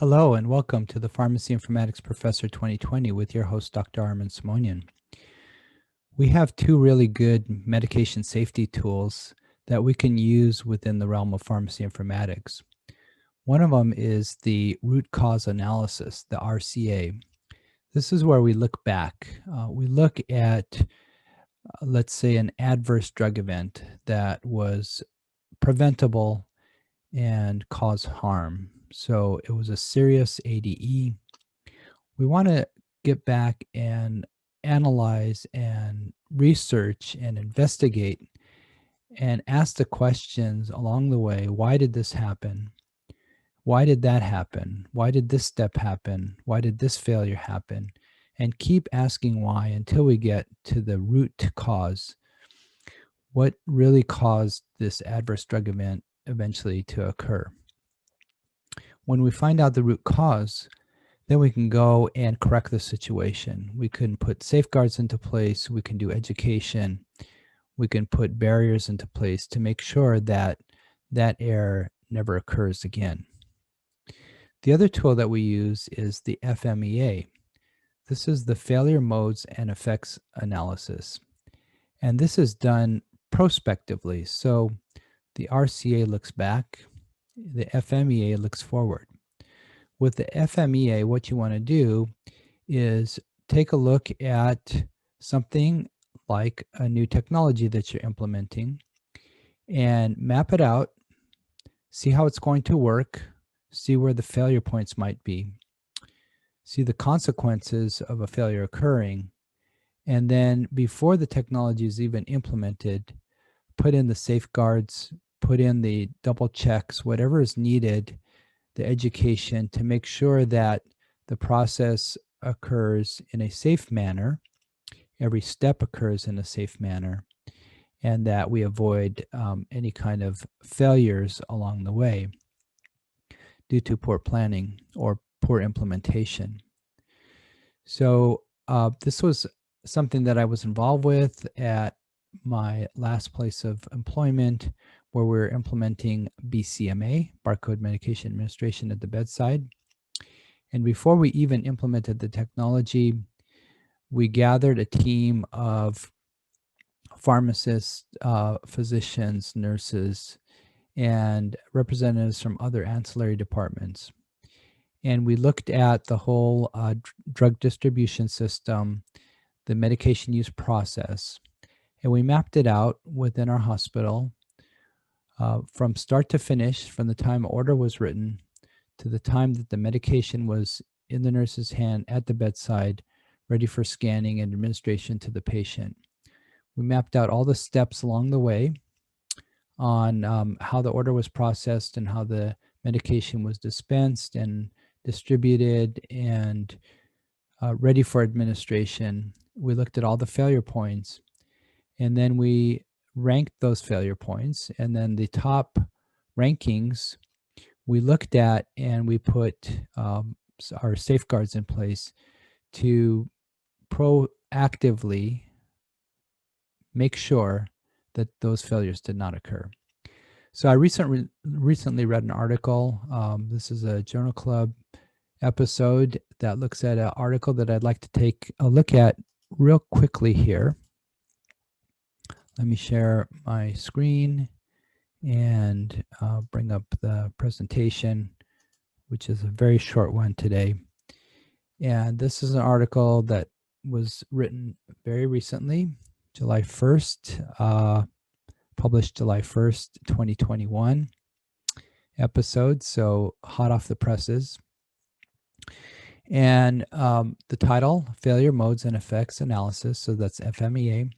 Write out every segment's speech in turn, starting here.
Hello and welcome to the Pharmacy Informatics Professor 2020 with your host, Dr. Armin Simonian. We have two really good medication safety tools that we can use within the realm of pharmacy informatics. One of them is the root cause analysis, the RCA. This is where we look back. We look at, let's say, an adverse drug event that was preventable and caused harm. So it was a serious ADE. We want to get back and analyze and research and investigate and ask the questions along the way. Why did this happen? Why did that happen? Why did this step happen? Why did this failure happen? And keep asking why until we get to the root cause. What really caused this adverse drug event eventually to occur? When we find out the root cause, then we can go and correct the situation. We can put safeguards into place. We can do education. We can put barriers into place to make sure that that error never occurs again. The other tool that we use is the Fmea. This is the failure modes and effects analysis. And this is done prospectively. So the RCA looks back, the Fmea looks forward. With the Fmea, what you want to do is take a look at something like a new technology that you're implementing and map it out, see how it's going to work, see where the failure points might be, see the consequences of a failure occurring, and then before the technology is even implemented, put in the safeguards, put in the double checks, whatever is needed, the education to make sure that the process occurs in a safe manner, every step occurs in a safe manner, and that we avoid any kind of failures along the way due to poor planning or poor implementation. So this was something that I was involved with at my last place of employment, where we're implementing BCMA, Barcode Medication Administration at the bedside. And before we even implemented the technology, we gathered a team of pharmacists, physicians, nurses, and representatives from other ancillary departments. And we looked at the whole drug distribution system, the medication use process, and we mapped it out within our hospital from start to finish, from the time order was written to the time that the medication was in the nurse's hand at the bedside, ready for scanning and administration to the patient. We mapped out all the steps along the way on how the order was processed and how the medication was dispensed and distributed and ready for administration. We looked at all the failure points, and then we ranked those failure points, and then the top rankings we looked at, and we put our safeguards in place to proactively make sure that those failures did not occur. So I recently read an article. This is a Journal Club episode that looks at an article that I'd like to take a look at real quickly here. Let me share my screen and bring up the presentation, which is a very short one today. And this is an article that was written very recently, July 1st, published July 1st, 2021 episode, so hot off the presses. And the title, Failure Modes and Effects Analysis, so that's Fmea,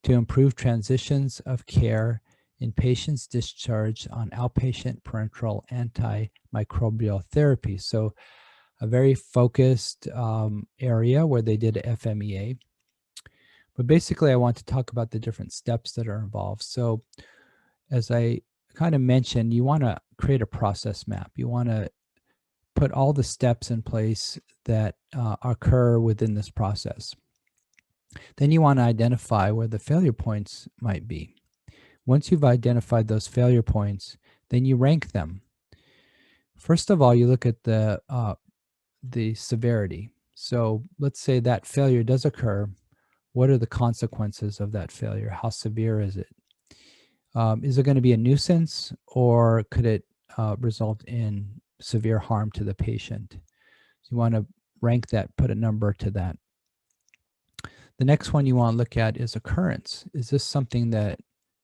to improve transitions of care in patients discharged on outpatient parenteral antimicrobial therapy. So a very focused area where they did Fmea. But basically, I want to talk about the different steps that are involved. So as I kind of mentioned, you want to create a process map. You want to put all the steps in place that occur within this process. Then you want to identify where the failure points might be. Once you've identified those failure points, then you rank them First of all, you look at the severity. So let's say that failure does occur. What are the consequences of that failure? How severe is it? Is it going to be a nuisance, or could it result in severe harm to the patient? So you want to rank that, put a number to that. The next one you want to look at is occurrence. Is this something that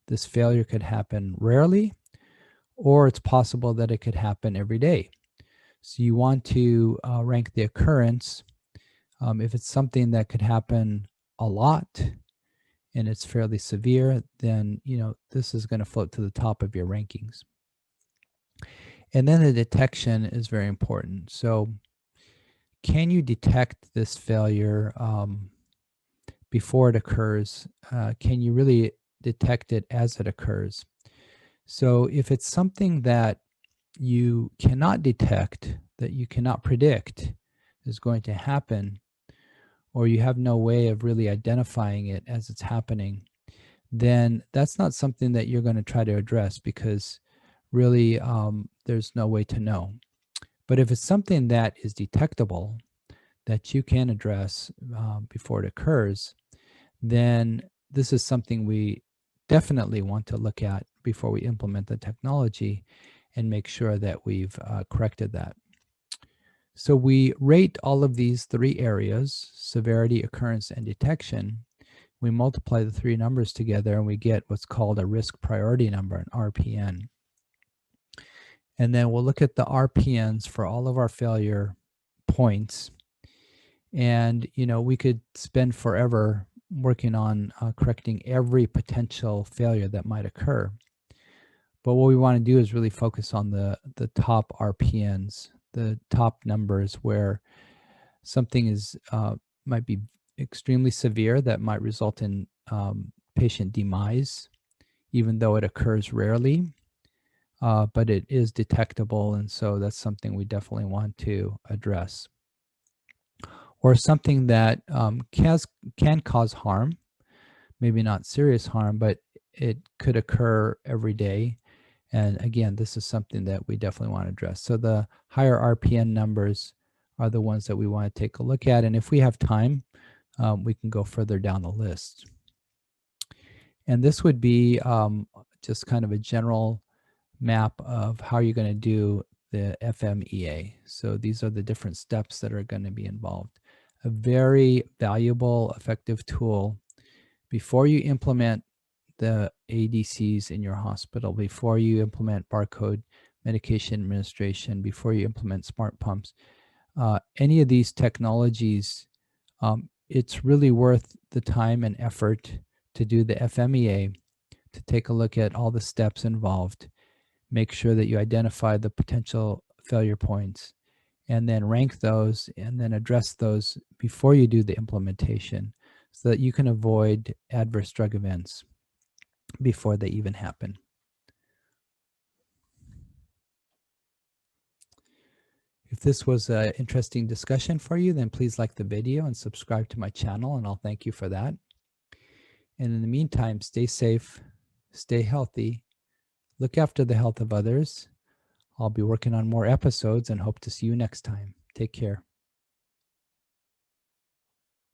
this failure could happen rarely, or it's possible that it could happen every day? So you want to rank the occurrence. If it's something that could happen a lot and it's fairly severe, then this is going to float to the top of your rankings. And then the detection is very important. So can you detect this failure before it occurs? Can you really detect it as it occurs? So if it's something that you cannot detect, that you cannot predict is going to happen, or you have no way of really identifying it as it's happening, then that's not something that you're going to try to address, because really there's no way to know. But if it's something that is detectable, that you can address before it occurs, then this is something we definitely want to look at before we implement the technology and make sure that we've corrected that. So we rate all of these three areas: severity, occurrence, and detection. We multiply the three numbers together and we get what's called a risk priority number, an RPN. And then we'll look at the RPNs for all of our failure points. And, we could spend forever working on correcting every potential failure that might occur. But what we want to do is really focus on the top RPNs, the top numbers where something is might be extremely severe that might result in patient demise, even though it occurs rarely, but it is detectable, and so that's something we definitely want to address. Or something that can cause harm, maybe not serious harm, but it could occur every day. And again, this is something that we definitely want to address. So the higher RPN numbers are the ones that we want to take a look at. And if we have time, we can go further down the list. And this would be just kind of a general map of how you're going to do the Fmea. So these are the different steps that are going to be involved. A very valuable, effective tool before you implement the ADCs in your hospital, before you implement barcode medication administration, before you implement smart pumps. Any of these technologies, it's really worth the time and effort to do the Fmea, to take a look at all the steps involved, make sure that you identify the potential failure points, and then rank those and then address those before you do the implementation, so that you can avoid adverse drug events before they even happen. If this was an interesting discussion for you, then please like the video and subscribe to my channel, and I'll thank you for that. And in the meantime, stay safe, stay healthy, look after the health of others. I'll be working on more episodes and hope to see you next time. Take care.